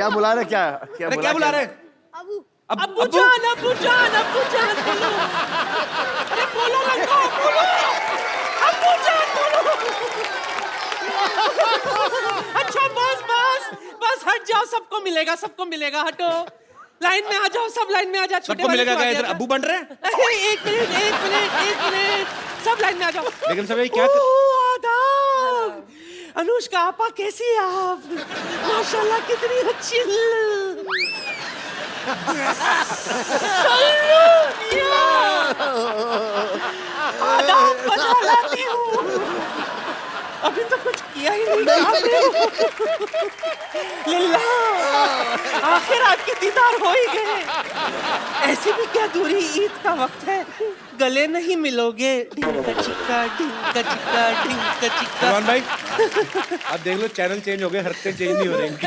क्या बुला रहे? क्या क्या अरे क्या बुला रहे? अबू अब्बू जान, अब्बू जान, अब्बू जान बोलो। अरे बोलो लड़का, बोलो। अब्बू जान बोलो। अच्छा बस बस बस हट जाओ, सबको मिलेगा, सबको मिलेगा, हटो। लाइन में आ जाओ, सब लाइन में आ जाओ। सबको मिलेगा क्या? इधर अब्बू बन रहे हैं? एक मिनट एक मिनट एक मिनट, सब लाइन में आ जाओ। लेकिन सब क्या आदाब। अनुष्का आपा कैसी है आप? माशाल्लाह कितनी अच्छी। आदाब बजा लाती हूँ। अभी तो कुछ किया ही नहीं। लिल्ला, आखिर आपके दीदार हो ही गए। ऐसी भी क्या दूरी, ईद का वक्त है, गले नहीं मिलोगे। ढिंका चिक्का ढिंका चिक्का ढिंका चिक्का। सलमान भाई आप देख लो, चैनल चेंज हो गए, हरकतें चेंज नहीं हो रही इनकी।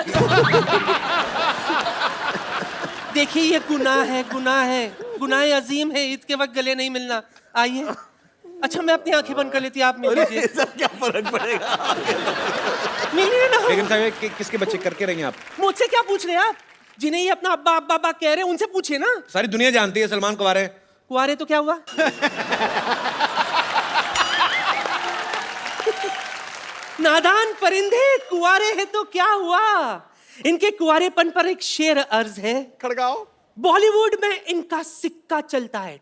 देखिए ये गुनाह है, गुनाह है, गुनाह अजीम है, ईद के वक्त गले नहीं मिलना। आइए। अच्छा मैं अपनी आंखें बंद कर लेती, आप मिल लीजिए। क्या फर्क पड़ेगा? मिलिए ना। लेकिन साहब किसके बच्चे करके रही हैं आप? मुझसे क्या पूछ रहे हैं आप? जिन्हें ये अपना अब्बा अब्बा अब्बा कह रहे हैं उनसे पूछिए ना। सारी दुनिया जानती है सलमान कुंवारे हैं। कुंवारे तो क्या हुआ? नादान परिंदे, कुंवारे हैं तो क्या हुआ? इनके कुंवारेपन पर एक शेर अर्ज है। खड़काओ। बॉलीवुड में इनका सिक्का चलता है।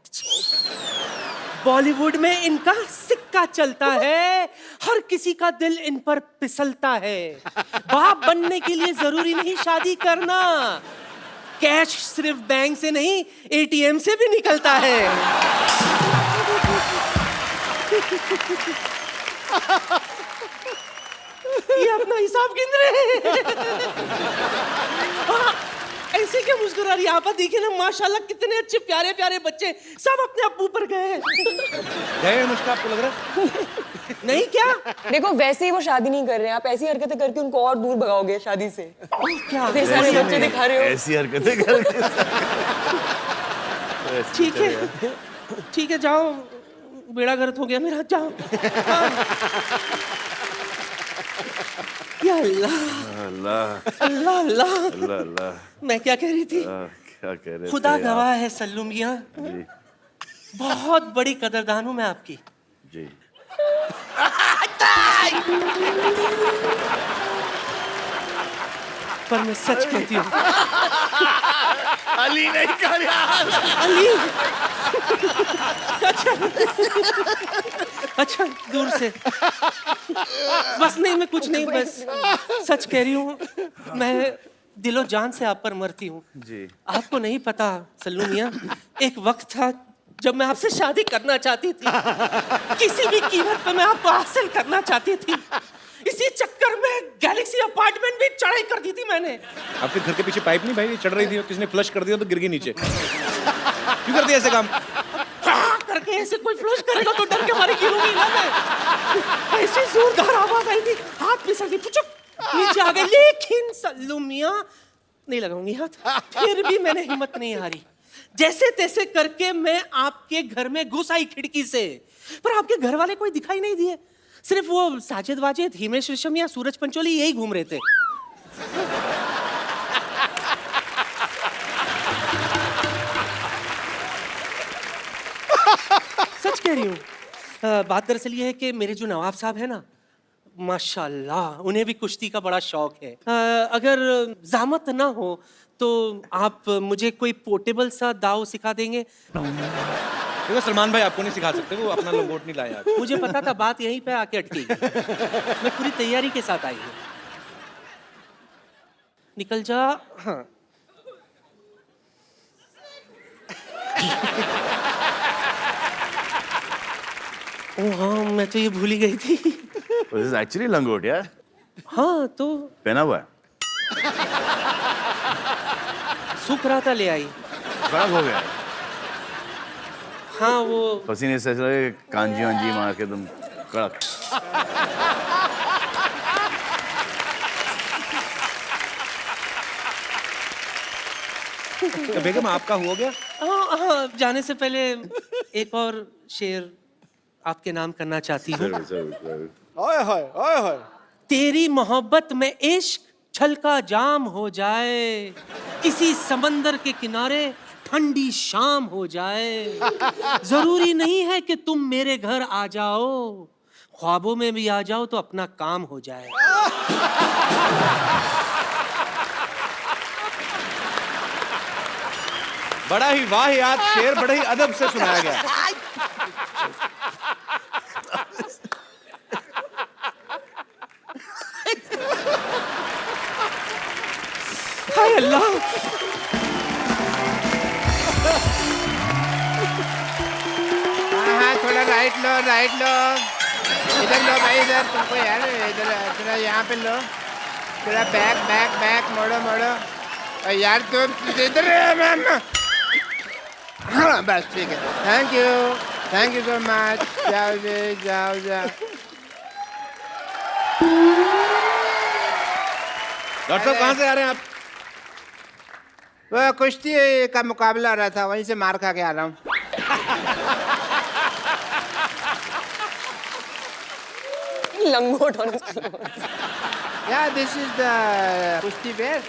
बॉलीवुड में इनका सिक्का चलता है, हर किसी का दिल इन पर फिसलता है। बाप बनने के लिए जरूरी नहीं शादी करना, कैश सिर्फ बैंक से नहीं एटीएम से भी निकलता है। ये अपना हिसाब गिन रहे हैं। ऐसे क्या मुस्कुरा रही आप? देखिए ना माशाल्लाह कितने अच्छे प्यारे प्यारे बच्चे, सब अपने अब्बू पर गए। गए अनुष्का, आपको लग रहा है? नहीं क्या? देखो वैसे ही वो शादी नहीं कर रहे हैं, आप ऐसी हरकतें करके उनको और दूर भगाओगे शादी से। क्या इतने सारे बच्चे दिखा रहे हो। ऐसी हरकतें करके। ठीक है ठीक है, जाओ, बेड़ा गर्क हो गया मेरा, जाओ। या अल्लाह अल्लाह अल्लाह अल्लाह। अल्लाह अल्लाह। मैं क्या कह रही थी? क्या कह रहे खुदा थे गवाह है सल्लू मियां, जी बहुत बड़ी कदरदान हूं मैं आपकी। जी। पर मैं सच कहती हूँ। अली नहीं कर यार। अली। अच्छा दूर से। बस नहीं, मैं कुछ नहीं, बस सच कह रही हूँ, मैं दिलो जान से आप पर मरती हूँ। जी। आपको नहीं पता सल्लू मियां, एक वक्त था जब मैं आपसे शादी करना चाहती थी, किसी भी कीमत पर मैं आपको हासिल करना चाहती थी। इसी चक्कर में गैलेक्सी अपार्टमेंट भी चढ़ाई कर दी थी मैंने। आपके घर के पीछे पाइप नहीं भाई चढ़ रही थी, किसने फ्लश कर दिया तो गिर गई नीचे। क्यों करती है ऐसे काम? करके ऐसे कोई फ्लश करेगा तो डर के मारे गिरूंगी ना मैं। ऐसी जोरदार आवाज आई थी, हाथ फिसल गई, पुचुक नीचे आ गई। लेकिन सल्लू मियां, नहीं लगाऊंगी हाथ, फिर भी मैंने हिम्मत नहीं हारी। जैसे तैसे करके मैं आपके घर में घुस आई खिड़की से, पर आपके घर वाले कोई दिखाई नहीं दिए। सिर्फ वो साजिद वाजिद, हिमेश रेशमिया, सूरज पंचोली यही घूम रहे थे। सच कह रही हूँ। बात दरअसल ये है कि मेरे जो नवाब साहब है ना, माशाल्लाह उन्हें भी कुश्ती का बड़ा शौक है। अगर ज़हमत ना हो तो आप मुझे कोई पोर्टेबल सा दाव सिखा देंगे? देखो सलमान भाई आपको नहीं सिखा सकते, वो अपना लंगोट नहीं लाया। मुझे पता था बात यहीं पे आके अटकी। मैं पूरी तैयारी के साथ आई हूँ। निकल जा। हाँ ओ हाँ, मैं तो ये भूल ही गई थी। This is actually लंगोट यार। हाँ तो पहना हुआ है। सूख रहा था, ले आई। खराब हो गया है। हाँ वो पसीने से चले कांजी वांजी मार के तुम कड़क। तो बेगम आपका हो गया? हाँ हाँ, जाने से पहले एक और शेर आपके नाम करना चाहती हूँ। जरूर जरूर जरूर। ओए होए ओए होए। तेरी मोहब्बत में इश्क छलका जाम हो जाए, किसी समंदर के किनारे ठंडी शाम हो जाए। जरूरी नहीं है कि तुम मेरे घर आ जाओ, ख्वाबों में भी आ जाओ तो अपना काम हो जाए। बड़ा ही वाहियात शेर बड़े ही अदब से सुनाया गया। हाय अल्लाह। हाँ थोड़ा राइट लो इधर लो भाई, इधर तुमको यार, इधर थोड़ा यहाँ पे लो, थोड़ा बैक मोड़ो और यार तुम इधर मैम। हाँ बस ठीक है, थैंक यू सो मच। जाओ जी जाओ। डॉक्टर साहब कहाँ से आ रहे हैं आप? वो कुश्ती का मुकाबला हो रहा था, वहीं से मार खा के आ रहा हूँ। लंगोट होने Yeah, this is the kushti wear.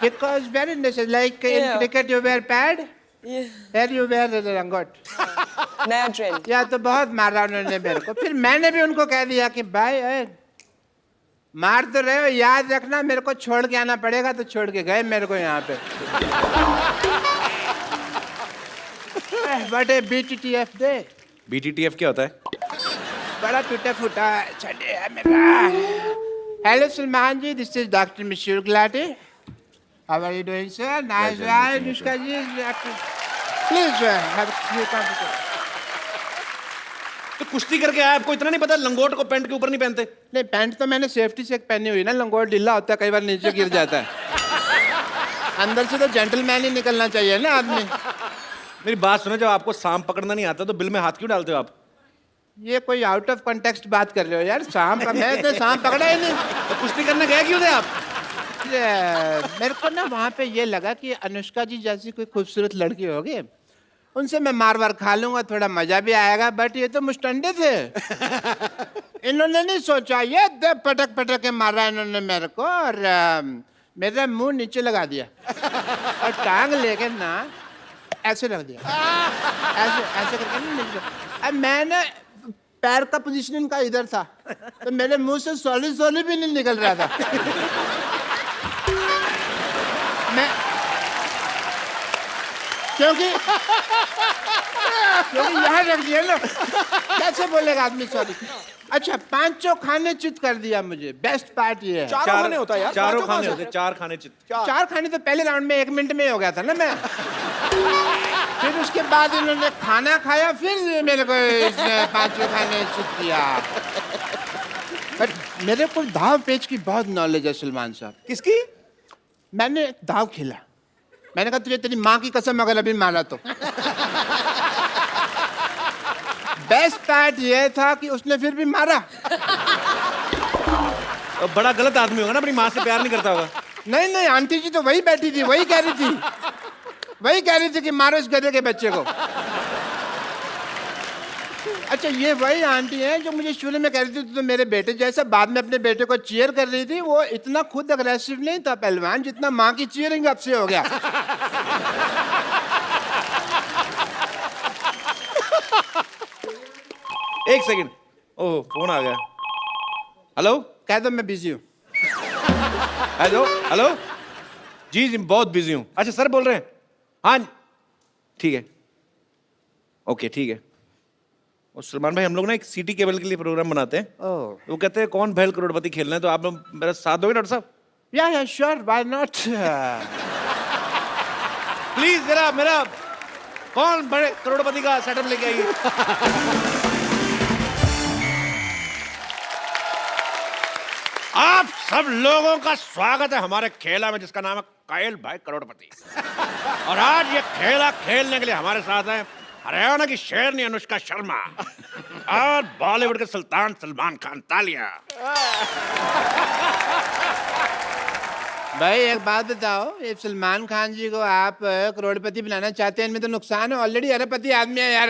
Because very necessary. Like in Yeah. cricket you wear pad, here you wear the langot. नया ट्रेंड। या तो बहुत मारा उन्होंने मेरे को। फिर मैंने भी उनको कह दिया कि भाई मार तो रहे हो, याद रखना मेरे को छोड़ के आना पड़ेगा। तो छोड़ के गए मेरे को यहाँ पे। What a BTTF day. BTTF क्या होता है? बड़ा टूटा फूटा छड़े है मेरा। Hello Salman ji, this is doctor Mashoor Gulati. How are you doing sir? Nice right Anushka ji. Please have a तो कुश्ती करके आया, आपको इतना नहीं पता लंगोट को पैंट के ऊपर नहीं पहनते? नहीं, पैंट तो मैंने सेफ्टी से पहनी हुई ना, लंगोट ढीला होता है, कई बार नीचे गिर जाता है। अंदर से तो जेंटलमैन ही निकलना चाहिए ना आदमी। मेरी बात सुनो, जब आपको सांप पकड़ना नहीं आता तो बिल में हाथ क्यों डालते हो आप? ये कोई आउट ऑफ कॉन्टेक्स्ट बात कर रहे हो यार। सांप मैं तो सांप पकड़ा ही नहीं। तो कुश्ती करने गए क्यों थे आप? मेरे को ना वहाँ पे ये लगा कि अनुष्का जी जैसी कोई खूबसूरत लड़की होगी, उनसे मैं मार वार खा लूंगा, थोड़ा मजा भी आएगा। बट ये तो मुस्टंडे थे। इन्होंने नहीं सोचा, ये पटक के मारा इन्होंने मेरे को, और मेरा मुंह नीचे लगा दिया और टांग लेके ना ऐसे रख दिया, ऐसे करके ना नीचे। अब मैं ना पैर का पोजीशन इनका इधर था, तो मेरे मुंह से सॉली भी नहीं निकल रहा था। मैं क्योंकि यहाँ रख दिया ना, कैसे बोलेगा आदमी सॉरी। अच्छा, पांचों खाने चित कर दिया मुझे। बेस्ट पार्ट ये है। चारों खाने होता है यार, चारों खाने होते, चार खाने चित। चार खाने तो पहले राउंड में 1 मिनट में ही हो गया था ना मैं। फिर उसके बाद इन्होंने खाना खाया, फिर मेरे को इसने पांचों खाने चित किया। बट मेरे को दाव पेच की बहुत नॉलेज है सलमान साहब। किसकी? मैंने दाव खेला। मैंने कहा तुझे तेरी माँ की कसम अगर अभी मारा तो। बेस्ट पार्ट ये था कि उसने फिर भी मारा। और बड़ा गलत आदमी होगा ना, अपनी माँ से प्यार नहीं करता होगा। नहीं, आंटी जी तो वही बैठी थी, वही कह रही थी कि मारो इस गधे के बच्चे को। अच्छा, ये वही आंटी है जो मुझे शुरू में कह रही थी तो मेरे बेटे जैसा, बाद में अपने बेटे को चीयर कर रही थी। वो इतना खुद अग्रेसिव नहीं था पहलवान, जितना माँ की चीयरिंग अब से हो गया। एक सेकंड, ओह फोन आ गया। हेलो, कह दो मैं बिजी हूँ। हेलो जी बहुत बिजी हूँ। अच्छा सर बोल रहे हैं? हाँ ठीक है, ओके ठीक है। और सलमान भाई, हम लोग ना एक सिटी केबल के लिए प्रोग्राम बनाते हैं। ओह, वो कहते हैं कौन भैल करोड़पति खेलना है, तो आप लोग मेरा साथ दोगे डॉक्टर साहब? या श्योर, व्हाई नॉट। प्लीज जरा मेरा कौन बड़े करोड़पति का सेटअप लेके आइए। आप सब लोगों का स्वागत है हमारे खेला में, जिसका नाम है कायल भाई करोड़पति। और आज ये खेला खेलने के लिए हमारे साथ है हरियाणा की शेरनी अनुष्का शर्मा और बॉलीवुड के सुल्तान सलमान खान। तालियां। भाई एक बात बताओ, ये सलमान खान जी को आप करोड़पति बनाना चाहते हैं, इनमें तो नुकसान है, ऑलरेडी अरबपति आदमी है यार।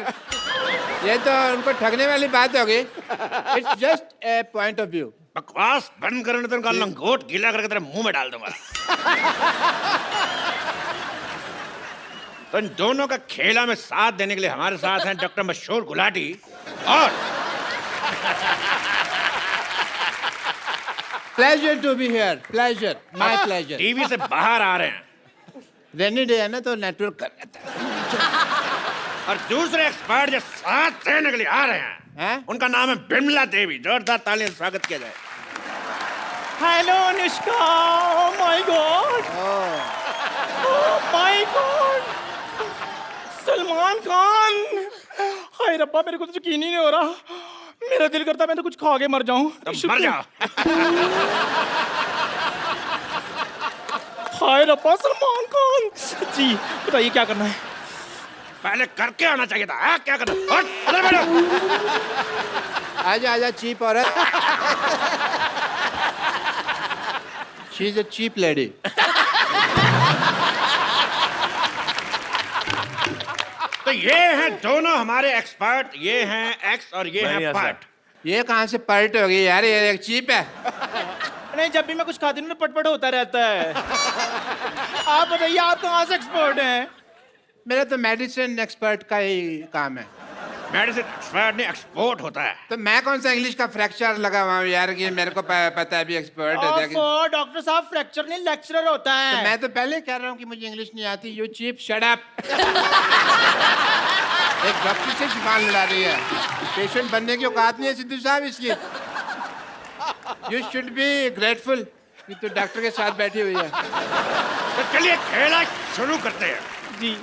ये तो उनको ठगने वाली बात होगी। It's just a point of view. बकवास बंद करने तो उनका लंगोट गीला करके तेरे मुंह में डाल दूंगा। तो इन दोनों का खेला में साथ देने के लिए हमारे साथ हैं डॉक्टर मशहूर गुलाटी और pleasure to be here, pleasure, my pleasure. TV से बाहर आ रहे हैं। रेनी डे है ना तो नेटवर्क कर लेता है। और दूसरे एक्सपर्ट जो साथ देने के लिए आ रहे हैं उनका नाम है बिमला देवी। जोरदार तालियों से स्वागत किया जाए। Hello Anushka, my god, my god, Salman Khan. हाय रब्बा, मेरे को तो यकीन ही नहीं हो रहा। मेरा दिल करता मैं तो कुछ खा के मर जाऊं। तो मर जाओ। हाय रब्बा, सलमान खान जी, बताइए क्या करना है? पहले करके आना चाहिए था। हाँ, क्या करना? उठ, उधर बैठो। आजा आजा चीप औरत। She is a cheap lady. तो ये हैं दोनों हमारे एक्सपर्ट। ये हैं एक्स और ये हैं पर्ट। ये कहाँ से पर्ट हो गई यार? ये एक चीप है। नहीं, जब भी मैं कुछ खाती हूँ ना पटपट होता रहता है। आप बताइए, आप कहाँ से एक्सपर्ट हैं? मेरा तो मेडिसिन एक्सपर्ट का ही काम है। मेडिसिन एक्सपर्ट नहीं, एक्सपोर्ट होता है। तो मैं कौन सा इंग्लिश का फ्रैक्चर लगा हुआ हूँ यार कि मेरे को पता है भी एक्सपर्ट होता है। डॉक्टर साहब, फ्रैक्चर नहीं लेक्चरर होता है। तो मैं तो पहले कह रहा हूँ कि मुझे इंग्लिश नहीं आती। You cheap, shut up. एक डॉक्टर से जुबान लड़ा रही है। पेशेंट बनने की औकात नहीं है सिद्धू साहब इसकी। यू शुड बी ग्रेटफुल कि तू डॉक्टर के साथ बैठी हुई है। तो चलिए खेला शुरू करते हैं। जी।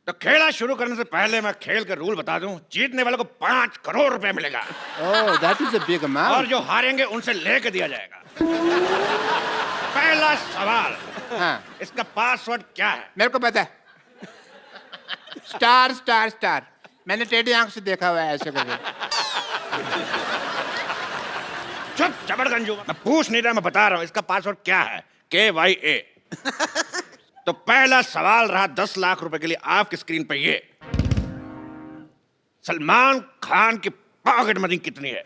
तो खेला शुरू करने से पहले मैं खेल के रूल बता दूं। जीतने वाले को 5 करोड़ रुपए मिलेगा। Oh, that is a big amount. और जो हारेंगे उनसे लेके दिया जाएगा। पहला सवाल। हाँ, इसका पासवर्ड क्या है? मेरे को पता है। Star star star. मैंने टेढ़ी आंख से देखा हुआ है ऐसे करके। चुप जबरगंजू। मैं पूछ नहीं रहा, मैं बता रहा हूं इसका पासवर्ड क्या है। KYA। तो पहला सवाल रहा 10 लाख रुपए के लिए आपकी स्क्रीन पे ये। सलमान खान की पॉकेट मनी कितनी है?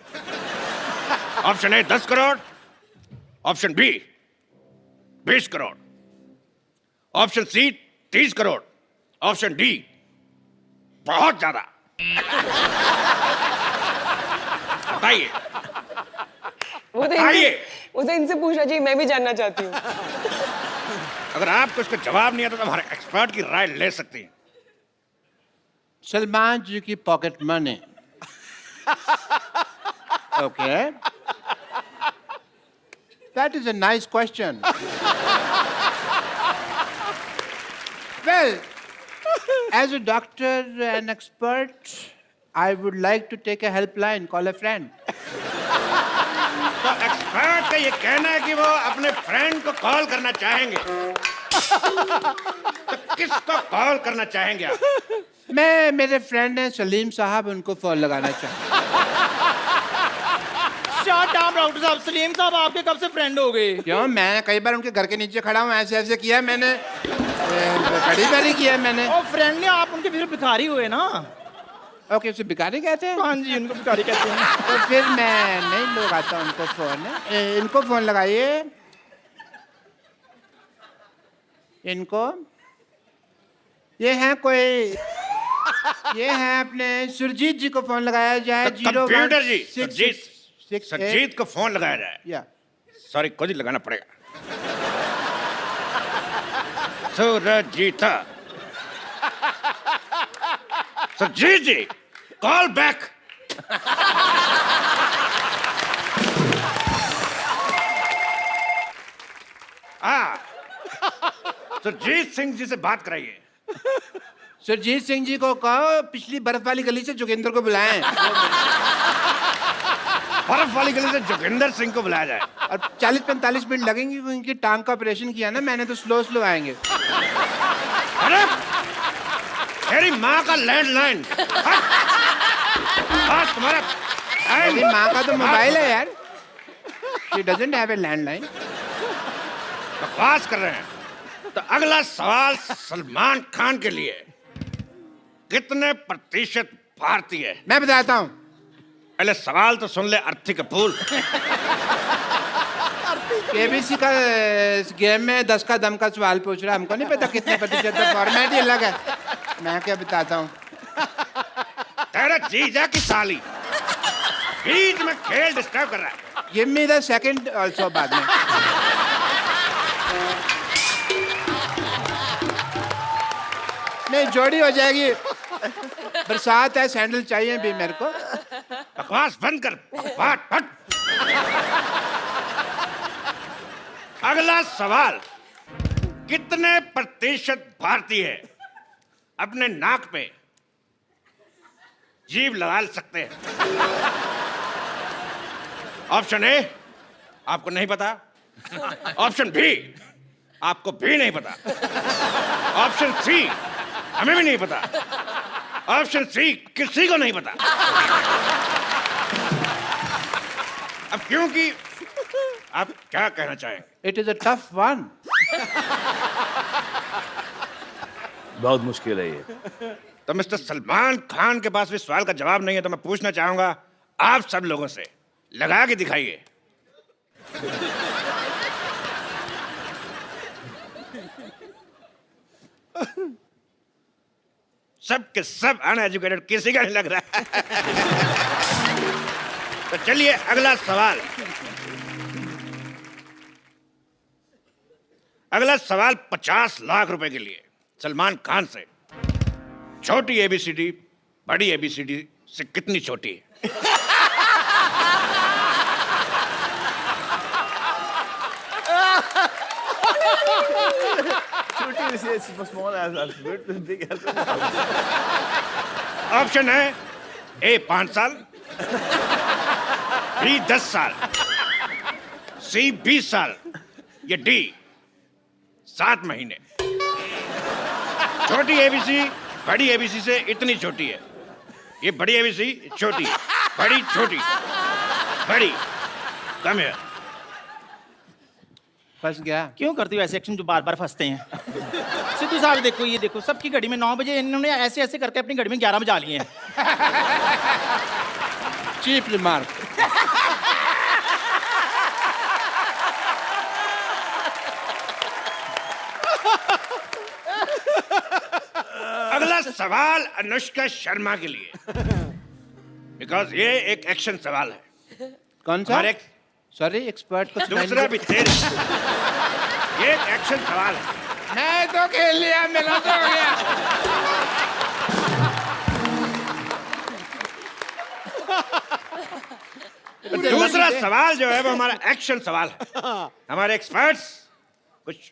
Option A 10 crore, option B 20 crore, option C 30 crore, option D बहुत ज्यादा। बताइए। वो तो इनसे पूछना चाहिए, मैं भी जानना चाहती हूँ। अगर आपको इसका जवाब नहीं आता तो हमारे एक्सपर्ट की राय ले सकती हैं। सलमान जी की pocket money. Okay, that is a nice question. Well, as a doctor and expert, I would like to take a helpline, call a friend. तो एक्सपर्ट का ये कहना है कि वो अपने फ्रेंड को कॉल करना चाहेंगे। तो किसको कॉल करना चाहेंगे आप? मैं, मेरे फ्रेंड हैं सलीम साहब, उनको फोन लगाना चाहूँ। शट अप डॉक्टर साहब। सलीम साहब आपके कब से फ्रेंड हो गए? क्यों? मैं कई बार उनके घर के नीचे खड़ा हूँ, ऐसे ऐसे किया मैंने। कड़ी बारी किया मैंने। और फ्रेंड ने आप उनके फिर भिखारी हुए ना? ओके, उसे भिखारी कहते हैं? हाँ जी, उनको भिखारी कहते हैं। तो फिर मैं नहीं लगाता उनको फोन। इनको फोन लगाइए। इनको। ये हैं कोई, ये हैं अपने सुरजीत जी को फोन लगाया जाए। कंप्यूटर जी, सुरजीत को फोन लगाया जाए। या सॉरी, खुद ही लगाना पड़ेगा। सुरजीत जी, कॉल बैक। सुरजीत सिंह जी से बात कराइए। सुरजीत सिंह जी को कहो पिछली बर्फ वाली गली से जोगिंदर को बुलाएं। बर्फ वाली गली से जोगिंदर सिंह को बुलाया जाए। और 40-45 मिनट लगेंगे, उनकी टांग का ऑपरेशन किया ना मैंने, तो स्लो स्लो आएंगे। अरे तेरी माँ का लैंडलाइन। तुम्हारा मेरी माँ का तो मोबाइल है यार। She doesn't have a landline. बकवास कर रहे हैं। तो अगला सवाल सलमान खान के लिए। कितने प्रतिशत भारतीय? मैं बताता हूँ। पहले सवाल तो सुन ले अर्थी कपूर। केबीसी का इस गेम में 10 का दम का सवाल पूछ रहा है, हमको नहीं पता कितने प्रतिशत का, फॉर्मेट ही अलग है। मैं क्या बताता हूँ। तेरा जीजा की साली बीच में खेल डिस्टर्ब कर रहा है। Give me the second also बाद में। नहीं, जोड़ी हो जाएगी। बरसात है, सैंडल चाहिए भी मेरे को। बकवास बंद कर, फट फट। अगला सवाल, कितने प्रतिशत भारतीय अपने नाक पे जीभ लगा सकते हैं? ऑप्शन ए, आपको नहीं पता। ऑप्शन बी, आपको भी नहीं पता। ऑप्शन सी, हमें भी नहीं पता। ऑप्शन सी, किसी को नहीं पता। अब क्योंकि आप क्या कहना चाहेंगे? It is a tough one. बहुत मुश्किल है ये। तो मिस्टर सलमान खान के पास भी सवाल का जवाब नहीं है, तो मैं पूछना चाहूंगा आप सब लोगों से, लगा के दिखाइए। सब के सब अनएजुकेटेड, किसी का नहीं लग रहा है। तो चलिए अगला सवाल। अगला सवाल 50 लाख रुपए के लिए सलमान खान से। छोटी एबीसीडी बड़ी एबीसीडी से कितनी छोटी है? Small alphabet, big alphabet. Option है ए 5 साल, बी 10 साल, सी 20 साल, या डी 7 महीने। छोटी एबीसी बड़ी एबीसी से इतनी छोटी है। ये बड़ी एबीसी छोटी, बड़ी छोटी, बड़ी कम है। फंस गया। क्यों करती हो ऐसे एक्शन जो बार बार फंसते हैं? सिद्धू साहब देखो, ये देखो, सबकी घड़ी में 9 बजे, इन्होंने ऐसे ऐसे करके अपनी घड़ी में 11 बजा लिए हैं। Cheap remark. अगला सवाल अनुष्का शर्मा के लिए, बिकॉज ये एक एक्शन सवाल है। कौन सा? हमारे सॉरी, एक्सपर्ट को दूसरा भी तेरे, ये एक एक्शन सवाल है। मैं तो खेल लिया, मेरा तो हो गया। दूसरा सवाल जो है वो हमारा एक्शन सवाल है। हमारे एक्सपर्ट्स कुछ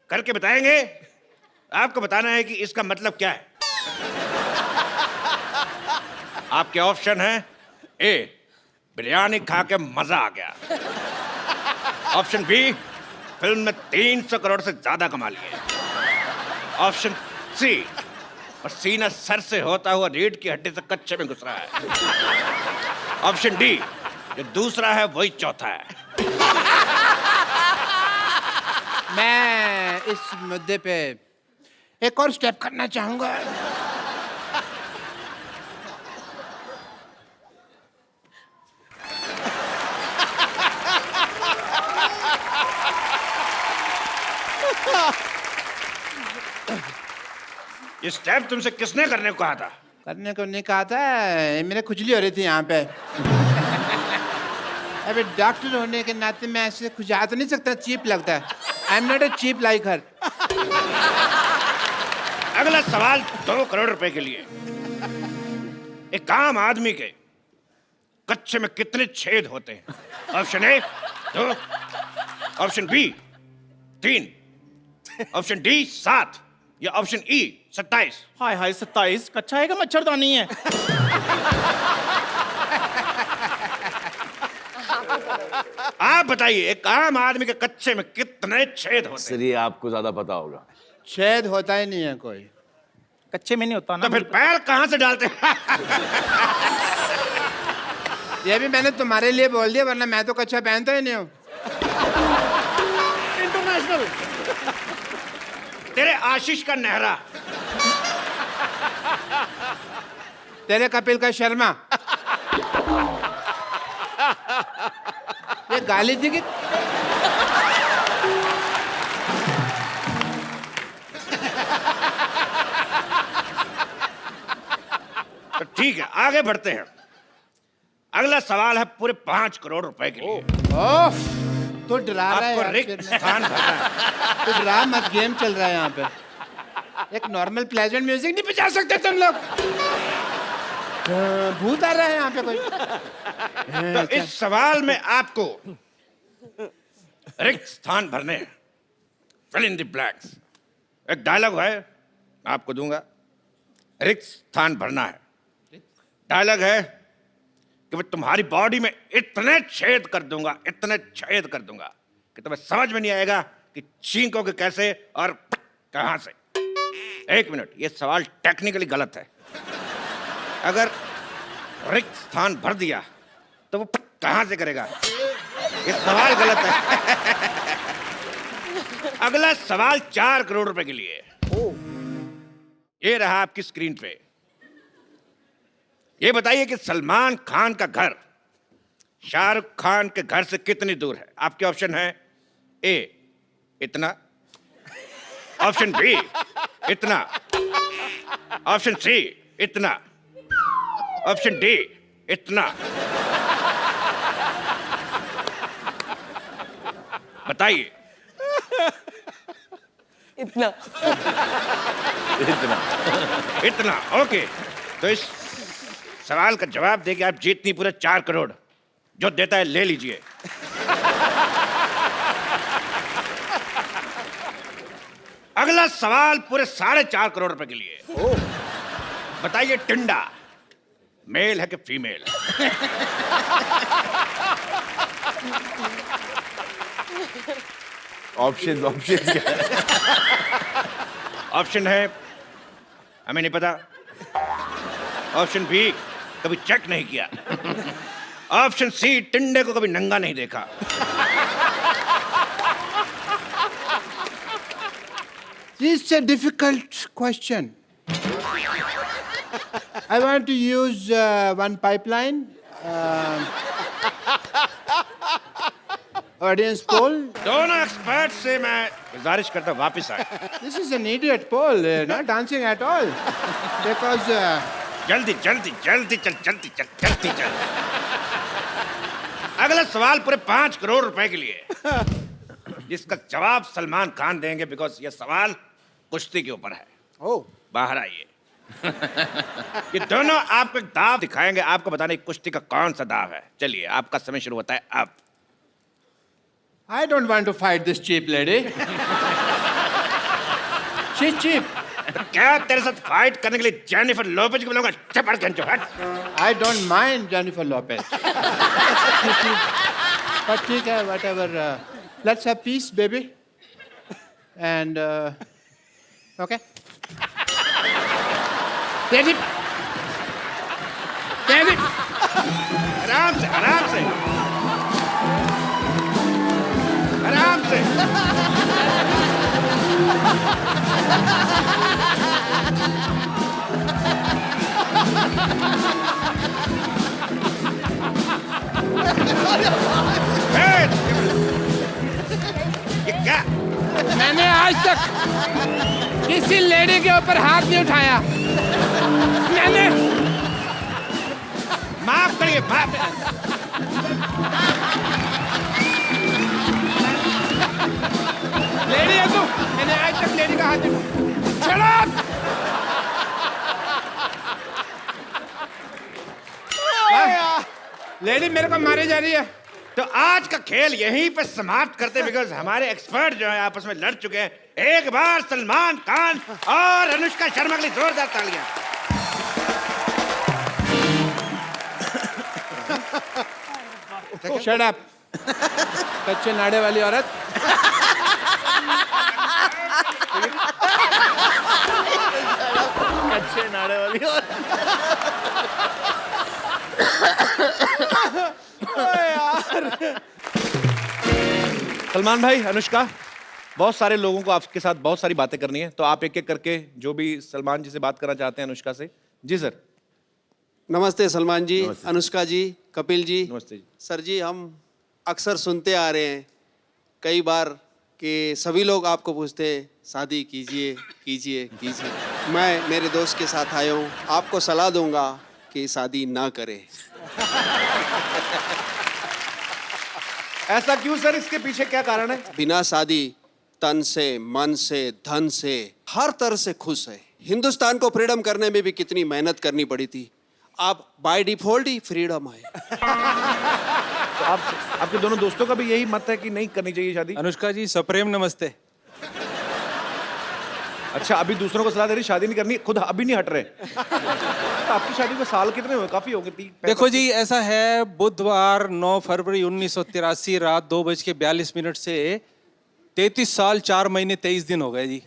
करके बताएंगे, आपको बताना है कि इसका मतलब क्या है। आपके ऑप्शन है ए, बिरयानी खा के मजा आ गया। ऑप्शन बी, फिल्म में 300 करोड़ से ज्यादा कमा लिए। ऑप्शन सी, पसीना सर से होता हुआ रीढ़ की हड्डी से कच्चे में घुस रहा है। ऑप्शन डी, जो दूसरा है वही चौथा है। मैं इस मुद्दे पे एक और स्टेप करना चाहूंगा। ये स्टेप तुमसे किसने करने को कहा था? करने को नहीं कहा था, मेरे खुजली हो रही थी यहाँ पे। अबे डॉक्टर होने के नाते मैं ऐसे खुजा तो नहीं सकता, चीप लगता है। I am not a cheap like her. अगला सवाल 2 करोड़ रुपए के लिए। एक आम आदमी के कच्चे में कितने छेद होते हैं? Option A 2, option B 3, option D 7, या ऑप्शन ई 27। हाय हाय, 27 कच्चा है कि मच्छरदानी है? आप बताइए, एक आम आदमी के कच्चे में कितने छेद होते हैं? सर ये आपको ज्यादा पता होगा। छेद होता ही नहीं है कोई। कच्चे में नहीं होता ना। तो फिर पैर कहां से डालते हैं? ये भी मैंने तुम्हारे लिए बोल दिया, वरना मैं तो कच्चा पहनता ही नहीं हूँ। इंटरनेशनल। तेरे आशीष का नेहरा। तेरे कपिल का शर्मा। ये गाली थी कि तो ठीक है, आगे बढ़ते हैं। अगला सवाल है पूरे 5 करोड़ रुपए के लिए। ओह, तो डरा रहा है आपको यार रिक्त फिर मैं। स्थान भरना है। तो डरा मत, गेम चल रहा है यहाँ पे। एक नॉर्मल प्लेजेंट म्यूजिक नहीं बजा सकते तुम लोग? भूत आ रहा है यहाँ पे कोई। तो इस सवाल में आपको रिक्त स्थान भरने हैं। Fill in the blanks. एक डायलॉग है, मैं आपको दूंगा। रिक्त स्थान भरना है। डायलॉग है कि मैं तुम्हारी बॉडी में इतने छेद कर दूंगा, इतने छेद कर दूंगा कि तुम्हें समझ में नहीं आएगा कि छींकोगे कैसे और कहां से। एक मिनट, ये सवाल टेक्निकली गलत है। अगर रिक्त स्थान भर दिया तो वो कहां से करेगा? ये सवाल गलत है। अगला सवाल 4 करोड़ रुपए के लिए। ये रहा आपकी स्क्रीन पे। ये बताइए कि सलमान खान का घर शाहरुख खान के घर से कितनी दूर है? आपके ऑप्शन है ए इतना, ऑप्शन बी इतना, ऑप्शन सी इतना, ऑप्शन डी इतना। बताइए। इतना। इतना। इतना, ओके। तो इस सवाल का जवाब देके आप जीतनी पूरे 4 करोड़। जो देता है ले लीजिए। अगला सवाल पूरे 4.5 करोड़ रुपए के लिए। बताइए टिंडा मेल है कि फीमेल? ऑप्शन ऑप्शन क्या है? ऑप्शन है हमें नहीं पता, ऑप्शन बी कभी चेक नहीं किया, ऑप्शन सी टिंडे को कभी नंगा नहीं देखा। This is a difficult question. I want to use one pipeline. Audience poll. दोनों एक्सपर्ट से मैं गुजारिश करता हूं वापिस आए। This is an idiot poll, not dancing at all. Because जल्दी जल्दी जल्दी चल, जल्दी चल, जल्दी चल। अगला सवाल पूरे 5 करोड़ रुपए के लिए, जिसका जवाब सलमान खान देंगे, बिकॉज ये सवाल कुश्ती के ऊपर है। बाहर आइए। ये दोनों आपको एक दाव दिखाएंगे, आपको बताना है कुश्ती का कौन सा दाव है। चलिए आपका समय शुरू होता है अब। I don't want to fight this cheap lady. She's cheap. तो क्या तेरे साथ फाइट करने के लिए जेनिफर लोपेज को बुलाऊंगा? चपड़ के हट। I don't mind Jennifer Lopez. But ठीक है, whatever. Let's have peace, baby. And okay. Daddy. Daddy. आराम से, आराम से, आराम से। ये क्या? मैंने आज तक किसी लेडी के ऊपर हाथ नहीं उठाया। मैंने माफ करिए, माफ। लेडी है तू? मैंने आज तक लेडी का हाथ नहीं। Shut up! लेडी मेरे को मारी जा रही है। तो आज का खेल यहीं पे समाप्त करते, बिकॉज हमारे एक्सपर्ट जो है आपस में लड़ चुके हैं। एक बार सलमान खान और अनुष्का शर्मा के लिए जोरदार तालियां। Shut up. कच्चे नाड़े वाली औरत। अच्छे नाड़े वाली और सलमान भाई, अनुष्का, बहुत सारे लोगों को आपके साथ बहुत सारी बातें करनी है, तो आप एक एक करके जो भी सलमान जी से बात करना चाहते हैं अनुष्का से। जी सर। नमस्ते सलमान जी, अनुष्का जी, कपिल जी। नमस्ते जी। सर जी, हम अक्सर सुनते आ रहे हैं कई बार कि सभी लोग आपको पूछते हैं शादी कीजिए कीजिए कीजिए। मैं मेरे दोस्त के साथ आया हूँ, आपको सलाह दूंगा कि शादी ना करें। ऐसा क्यों सर? इसके पीछे क्या कारण है? बिना शादी तन से, मन से, धन से, हर तरह से खुश है। हिंदुस्तान को फ्रीडम करने में भी कितनी मेहनत करनी पड़ी थी, आप बाय डिफॉल्ट ही फ्रीडम है। तो आपके दोनों दोस्तों का भी यही मत है कि नहीं करनी चाहिए शादी? अनुष्का जी, सप्रेम नमस्ते। अच्छा, अभी दूसरों को सलाह दे रही शादी नहीं करनी, खुद अभी नहीं हट रहे। तो आपकी शादी को साल कितने हुए? काफी हो गए। देखो जी, ऐसा है, बुधवार 9 फरवरी 1983 रात 2:42 से 33 साल 4 महीने 23 दिन हो गए जी।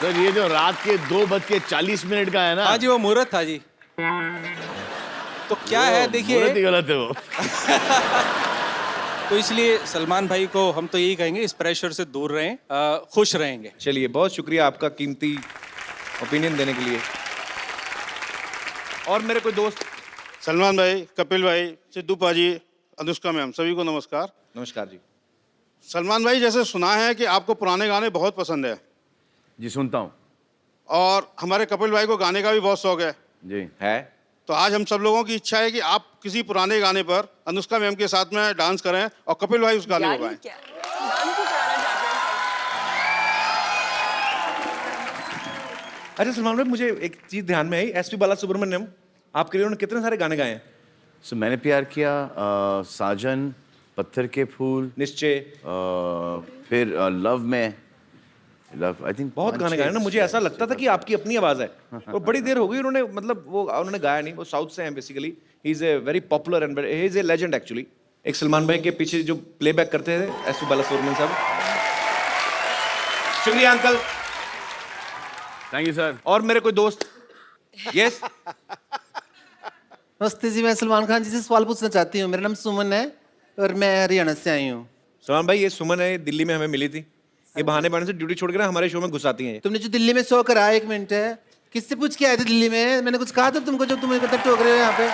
सर ये जो रात के 2:40 का है ना, हाँ जी, वो मुहूर्त था जी। तो क्या है, देखिए, मुहूर्त ही गलत है वो। तो इसलिए सलमान भाई को हम तो यही कहेंगे, इस प्रेशर से दूर रहें, खुश रहेंगे। चलिए, बहुत शुक्रिया आपका कीमती ओपिनियन देने के लिए। और मेरे कोई दोस्त? सलमान भाई, कपिल भाई, सिद्धू पाजी, अनुष्का मैम, सभी को नमस्कार। नमस्कार जी। सलमान भाई, जैसे सुना है कि आपको पुराने गाने बहुत पसंद है, जी सुनता हूँ और हमारे कपिल भाई को गाने का भी बहुत शौक है। जी। है तो आज हम सब लोगों की इच्छा है कि आप किसी पुराने गाने पर अनुष्का मैम के साथ में डांस करें और कपिल भाई उस गाने को गाएं। अच्छा सलमान भाई, मुझे एक चीज ध्यान में आई, एसपी बालासुब्रमण्यम आपके लिए उन्होंने कितने सारे गाने गाए हैं? सो मैंने प्यार किया, साजन, पत्थर के फूल, निश्चय, फिर लव में, लव आई थिंक बहुत गाने गाए ना। मुझे ऐसा लगता था कि आपकी अपनी आवाज है, और बड़ी देर हो गई उन्होंने, मतलब वो उन्होंने गाया नहीं। वो साउथ से हैं basically. He is a very popular and he is a legend actually. एक सलमान भाई के पीछे जो प्लेबैक करते थे एसपी बालासुब्रमण्यम साहब। शुक्रिया अंकल। Thank you sir. और मेरे कोई दोस्त? यस। नमस्ते जी, मैं सलमान खान जी से सवाल पूछना चाहती हूँ। मेरा नाम सुमन है और मैं हरियाणा से आई हूँ। सलमान भाई, ये सुमन है, दिल्ली में हमें मिली थी। ये बहाने बहाने से ड्यूटी छोड़ के ना हमारे शो में घुसाती हैं। तुमने जो दिल्ली में शो कराया, 1 मिनट है, किससे पूछ के आए थे दिल्ली में? मैंने कुछ कहा था तुमको जो तुम इकट्ठा टोक रहे हो यहाँ पे?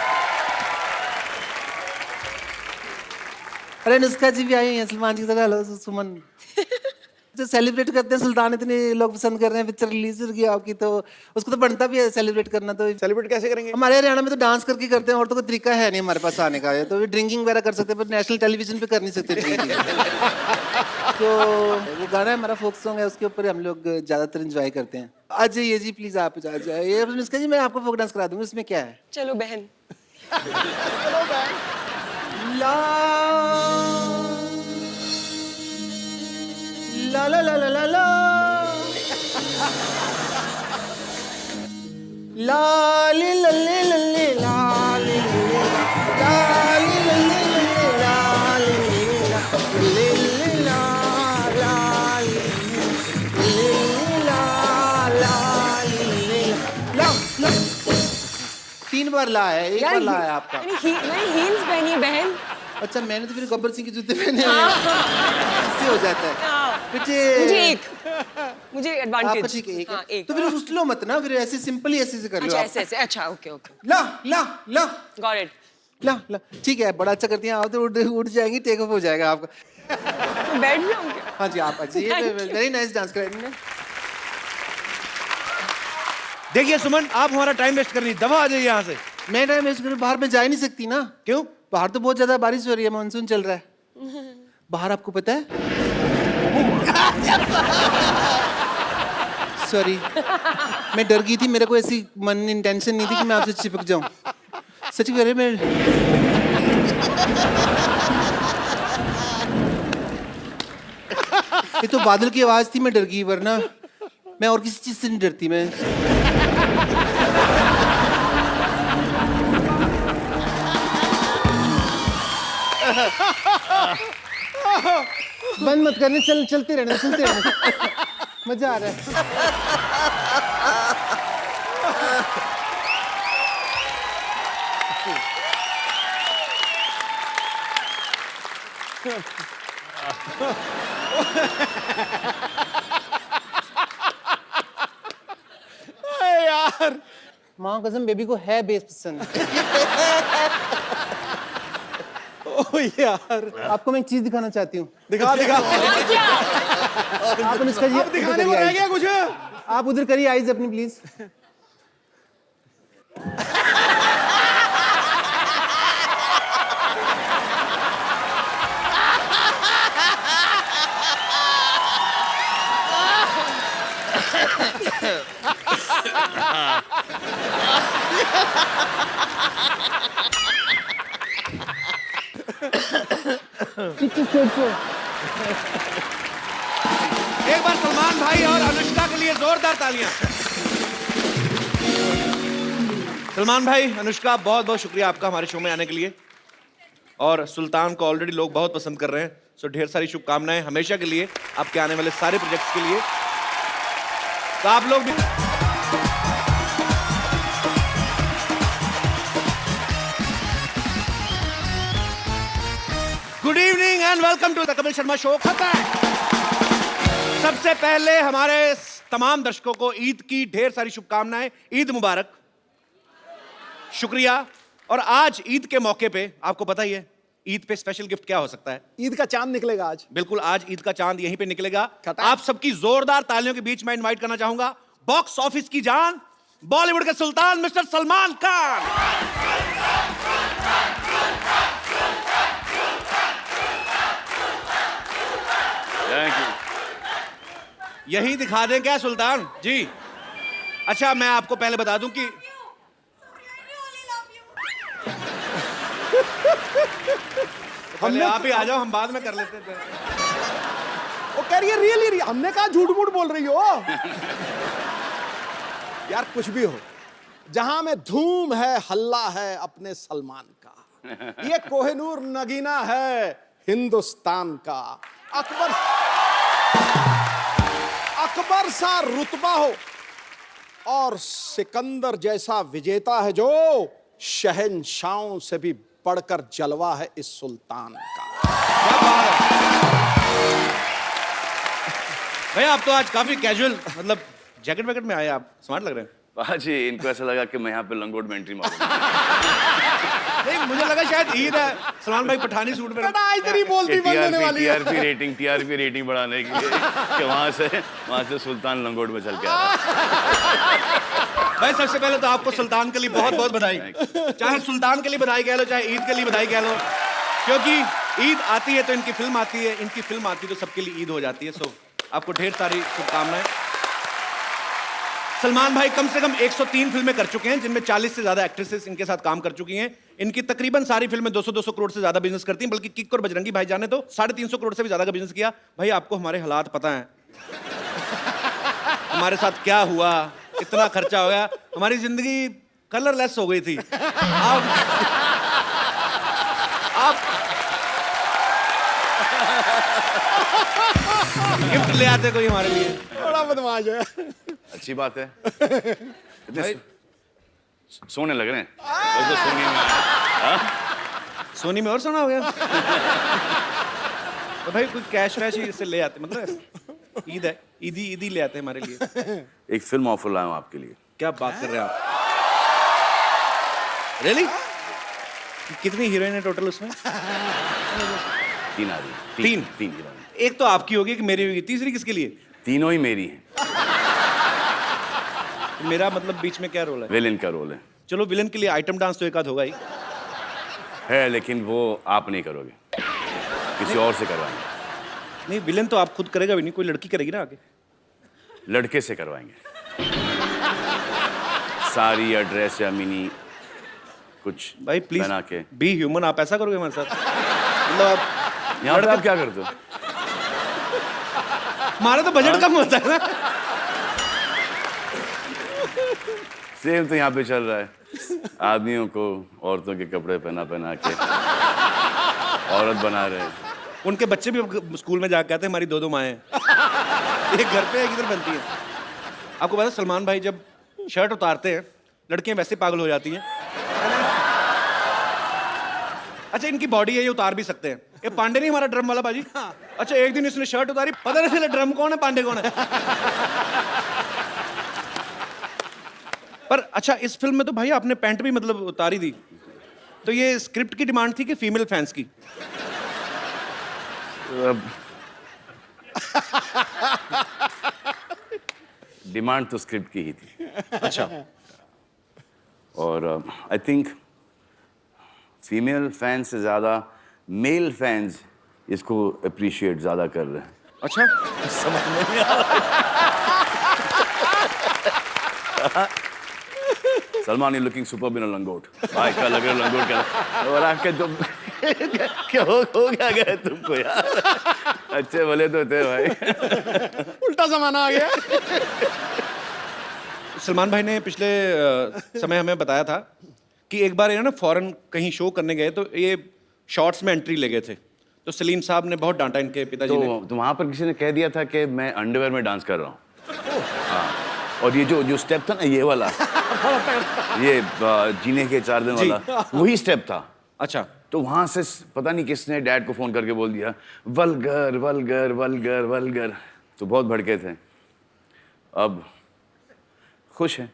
अरे अनुष्का जी भी आई हैं सलमान जी की तरह। हेलो सुमन। जो सेलिब्रेट करते हैं सुल्तान, इतने लोग पसंद कर रहे हैं, पिक्चर रिलीज हो गई आपकी, तो उसको तो बनता भी है सेलिब्रेट करना। तो सेलिब्रेट कैसे करेंगे? हमारे हरियाणा में तो डांस करके करते हैं, और तो कोई तरीका है नहीं हमारे पास आने का। तो ड्रिंकिंग वगैरह कर सकते हैं, पर नेशनल टेलीविजन पे कर नहीं सकते ड्रिंकिंग। तो वो गाना है हमारा, फोक सॉन्ग है, उसके ऊपर हम लोग ज्यादातर एंजॉय करते हैं। आ जाइए जी प्लीज, आप आ जाइए। अनुष्का जी, मैं आपको फोक डांस करा दूंगा, इसमें क्या है? चलो बहन। ला ला ला ला ला ला लाली लल्ले लल्ले लाली लाली लल्ले लल्ले लाली लल्ले ला लाली लल्ले ला लाली ला ला। 3 बार ला है, 1 बार ला है आपका। मैंने हील्स पहनी है बहन। अच्छा, मैंने तो फिर गब्बर सिंह के जूते पहने हैं। इससे हो जाता है। मुझे आपका एडवांटेज। ठीक है, एक हाँ, है। एक। तो फिर उस लो मत ना, फिर ऐसे सिंपल ही ऐसे से कर लो अच्छा, आप। ऐसे ऐसे। अच्छा, ओके ओके, ला ला ला गॉट इट। ला ला। ठीक है, बड़ा अच्छा करती हैं आप, तो उठ जाएंगी, टेक ऑफ हो जाएगा आपका। तो बैठ जाऊँ क्या? हाँ जी, आप आइए। वेरी नाइस डांस कराएंगे। देखिए सुमन, आप हमारा टाइम वेस्ट करनी, दबा आ जाइए यहाँ से। मैं टाइम वेस्ट करूँ? बाहर में जा ही नहीं सकती ना। क्यों? बाहर तो बहुत ज्यादा बारिश हो रही है, मानसून चल रहा है बाहर, आपको पता है? सॉरी, मैं डर गई थी, मेरे को ऐसी मन इंटेंशन नहीं थी कि मैं आपसे चिपक जाऊं। सच कह रहे, मैं ये तो बादल की आवाज थी, मैं डर गई, वरना मैं और किसी चीज से नहीं डरती। मैं बंद मत करने, चलते रहने, सुनते रहने, मजा आ रहा है। यार माँ कसम बेबी को है बेस पसंद। ओ यार, आपको मैं एक चीज दिखाना चाहती हूँ। दिखा दिखा। आप अनुष्का जी अब दिखाने को रह गया कुछ? आप उधर करिए आइज अपनी प्लीज। एक बार सलमान भाई और अनुष्का के लिए जोरदार तालियां। सलमान भाई, अनुष्का, बहुत बहुत शुक्रिया आपका हमारे शो में आने के लिए। और सुल्तान को ऑलरेडी लोग बहुत पसंद कर रहे हैं, सो ढेर सारी शुभकामनाएं हमेशा के लिए आपके आने वाले सारे प्रोजेक्ट्स के लिए। तो आप लोग भी good evening and welcome to the Kapil Sharma show. सबसे पहले हमारे तमाम दर्शकों को ईद की ढेर सारी शुभकामनाएं। ईद मुबारक, शुक्रिया। और आज ईद के मौके पे आपको पता ही है ईद पे स्पेशल गिफ्ट क्या हो सकता है? ईद का चांद निकलेगा आज। बिल्कुल, आज ईद का चांद यहीं पे निकलेगा। आप सबकी जोरदार तालियों के बीच में इनवाइट करना चाहूंगा बॉक्स ऑफिस की जान, बॉलीवुड के सुल्तान mister Salman Khan. Thank you. यही दिखा दें क्या सुल्तान जी? अच्छा, मैं आपको पहले बता दूं कि पहले आप ही आ जाओ, हम बाद में कर लेते थे। वो कह रही है रियली, हमने कहा झूठ मूठ बोल रही हो। यार कुछ भी हो, जहां में धूम है हल्ला है अपने सलमान का। ये कोहिनूर नगीना है हिंदुस्तान का। अकबर सा रुतबा हो और सिकंदर जैसा विजेता है जो शहंशाहों से भी बढ़कर जलवा है इस सुल्तान का। भैया आप तो आज काफी कैजुअल, मतलब जैकेट वैकेट में आए, आप स्मार्ट लग रहे हैं। जी, इनको ऐसा लगा कि मैं यहाँ पे लंगोट में एंट्री मारूंगा। नहीं, मुझे लगा शायद ईद है, सलमान भाई पठानी सूट में। आज तेरी बोलती बंद होने वाली है। टीआरपी रेटिंग बढ़ाने के लिए कि वहां से सुल्तान लंगोट में चल के आ रहा। भाई सबसे पहले तो आपको सुल्तान के लिए बहुत बहुत बधाई। चाहे सुल्तान के लिए बधाई कह लो, चाहे ईद के लिए बधाई कह लो, क्योंकि ईद आती है तो इनकी फिल्म आती है, इनकी फिल्म आती है तो सबके लिए ईद हो जाती है। सो आपको ढेर सारी शुभकामनाएं। सलमान भाई कम से कम 103 फिल्में कर चुके हैं, जिनमें 40 से ज्यादा एक्ट्रेसेस इनके साथ काम कर चुकी हैं। इनकी तकरीबन सारी फिल्में 200-200 करोड़ से ज्यादा बिजनेस करती हैं, बल्कि किक और बजरंगी भाई जाने तो 350 करोड़ से भी ज्यादा का बिजनेस किया। भाई आपको हमारे हालात पता हैं, हमारे साथ क्या हुआ, इतना खर्चा हो गया, हमारी जिंदगी कलरलेस हो गई थी। आप गिफ्ट ले आते कोई हमारे लिए। बड़ा बदमाश है। अच्छी बात है। इतने सोने लग रहे हैं। तो सोनी में आया। सोनी में और सोना हो गया। तो भाई कोई कैश वैश ही इससे ले आते, मतलब ईद है, ईदी ले आते हैं हमारे लिए। एक फिल्म ऑफर लाया हूं आपके लिए। क्या बात कर रहे हैं आप? रियली? कितनी हीरोइन है टोटल उसमें? 3 आ रही। तीन हीरोइन। एक तो आपकी होगी, एक मेरी होगी, तीसरी किसके लिए? तीनों ही मेरी हैं। मेरा मतलब बीच में क्या रोल है? विलेन का रोल है। चलो विलेन के लिए आइटम डांस तो एक आध होगा ही है, लेकिन वो आप नहीं करोगे, किसी और से करवाएंगे। नहीं, विलेन तो आप खुद करेगा भी नहीं, कोई लड़की करेगी ना आगे। लड़के से करवाएंगे। साड़ी या ड्रेस या मिनी कुछ भाई प्लीज बना के। बी ह्यूमन, आप ऐसा करोगे हमारे साथ? मतलब आप यहाँ पे आप क्या करते हो? हमारा तो बजट कम होता है ना। सेम तो यहाँ पे चल रहा है। आदमियों को औरतों के कपड़े पहना के औरत बना रहे हैं। उनके बच्चे भी स्कूल में जाकर कहते हैं हमारी 2-2 माएँ हैं। एक घर पे एक इधर बनती है। आपको पता है सलमान भाई जब शर्ट उतारते हैं लड़कियां वैसे पागल हो जाती हैं। अच्छा इनकी बॉडी है, ये उतार भी सकते हैं। ये पांडे नहीं हमारा ड्रम वाला बाजी? अच्छा एक दिन इसने शर्ट उतारी, पता नहीं चला ड्रम कौन है पांडे कौन है। पर अच्छा, इस फिल्म में तो भाई आपने पैंट भी मतलब उतारी दी, तो ये स्क्रिप्ट की डिमांड थी कि फीमेल फैंस की? डिमांड तो स्क्रिप्ट की ही थी। अच्छा। और आई थिंक फीमेल फैंस से ज़्यादा मेल फैंस इसको अप्रिशिएट ज़्यादा कर रहे हैं। अच्छा, समझ में नहीं आ रहा। Salman you looking super in लंगोट। भाई क्या लग रहा है लंगोट क्या? और आके तुम क्या हो गया गए तुमको यार? अच्छे भले तो थे भाई। उल्टा जमाना आ गया। सलमान भाई ने पिछले समय हमें बताया था कि एक बार ये ना फॉरेन कहीं शो करने गए तो ये शॉर्ट्स में एंट्री ले गए थे, तो सलीम साहब ने बहुत डांटा इनके पिताजी ने। तो वहां पर किसी ने कह दिया था कि मैं अंडरवेयर में डांस कर रहा हूँ। हाँ, और ये जो स्टेप था ना, ये वाला, ये जीने के 4 दिन वाला, वही स्टेप था। अच्छा। तो वहां से पता नहीं किसने डैड को फोन करके बोल दिया वल्गर वल्गर वल्गर वल्गर, तो बहुत भड़के थे। अब खुश हैं।